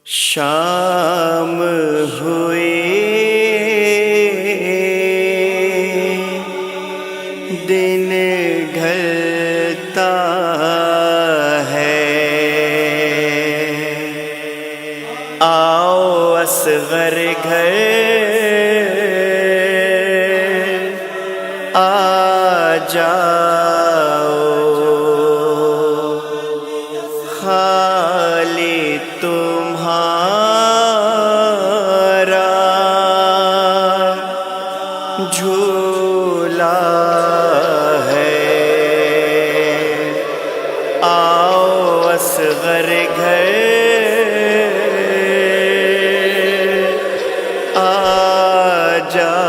شام ہوئے دن ڈھلتا ہے، آؤ اصغر گھر آ جاؤ، خالی تمہارا جھولا ہے، آؤ اصغر گھر آ جاؤ۔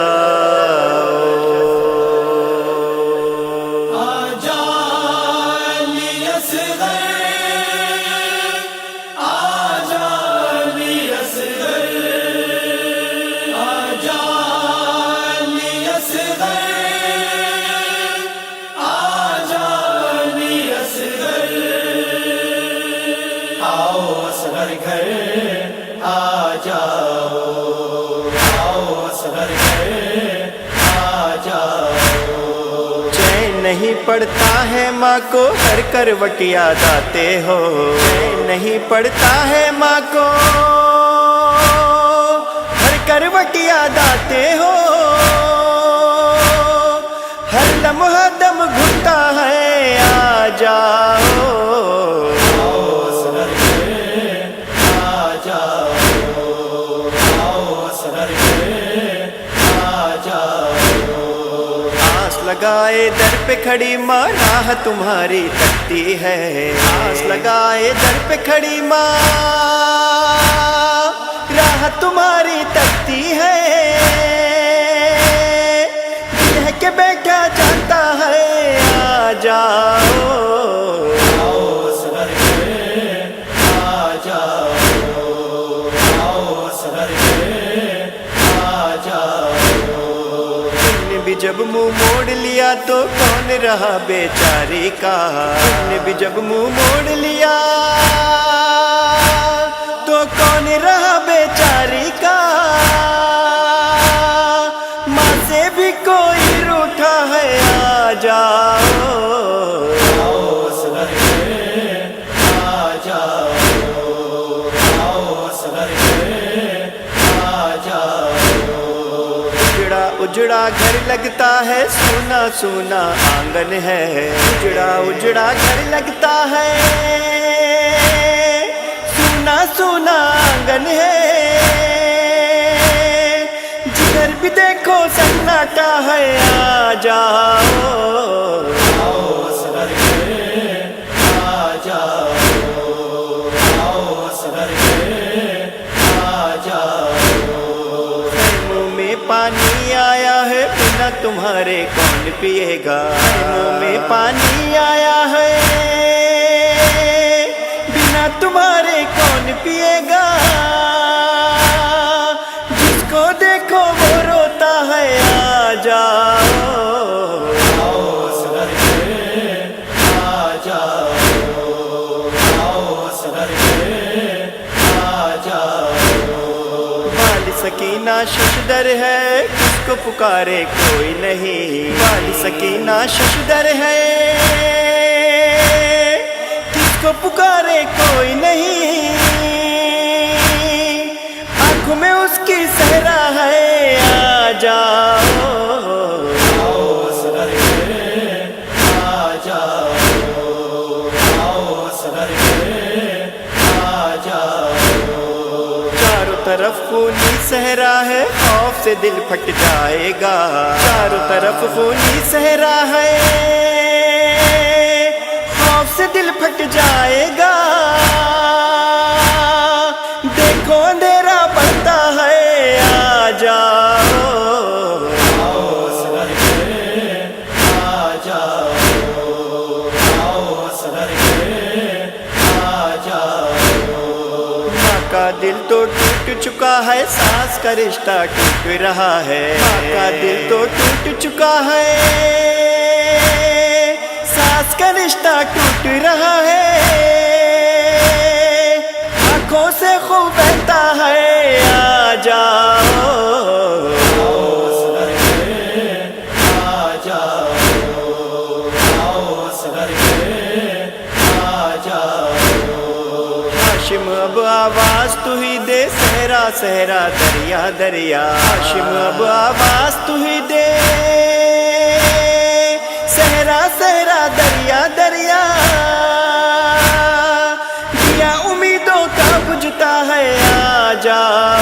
نہیں پڑتا ہے ماں کو ہر کروٹ یاد آتے ہو، نہیں پڑتا ہے ماں کو ہر کروٹ یاد آتے ہو، ہر لمحہ دم گھٹتا ہے آ جاؤ، لگائے در پہ کھڑی ماں راہ تمہاری تکتی ہے، آس لگائے در پہ کھڑی ماں راہ تمہاری تکتی ہے، دل ہے کہ بیٹھا جاتا ہے آ جاؤ، جب منہ موڑ لیا تو کون رہا بیچاری کا، تم نے بھی جب منہ موڑ لیا تو کون رہا بیچاری کا، ماں سے بھی کوئی روٹھا ہے آ جاؤ، اجڑا گھر لگتا ہے سونا سونا آنگن ہے، اجڑا اجڑا گھر لگتا ہے سونا سونا آنگن ہے، جدھر بھی دیکھو سناٹا ہے آ جاؤ، پانی آیا ہے بنا تمہارے کون پیے گا، منہ میں پانی آیا ہے بنا تمہارے کون پیے گا، جس کو دیکھو وہ روتا ہے آ جاؤ، سکینہ ششدر ہے کس کو پکارے کوئی نہیں، والی سکینہ ششدر ہے کس کو پکارے کوئی نہیں، آنکھوں میں اس کی صحرا ہے آ جاؤ، طرف خونی صحرا ہے خوف سے دل پھٹ جائے گا، چاروں طرف خونی صحرا ہے خوف سے دل پھٹ جائے گا، دیکھو اندھیرا بڑھتا ہے آ جاؤ، کا دل تو ٹوٹ چکا ہے سانس کا رشتہ ٹوٹ رہا ہے، ماں کا دل تو ٹوٹ چکا ہے سانس کا رشتہ ٹوٹ رہا ہے، آنکھوں سے خوب بجتا ہے آ جاؤ، ہاشم اب آواز تو ہی دے، صحرا صحرا دریا دریا، ہاشم اب آواز تو ہی دے، صحرا صحرا دریا دریا، دیا امیدوں کا بجھتا ہے آ جا۔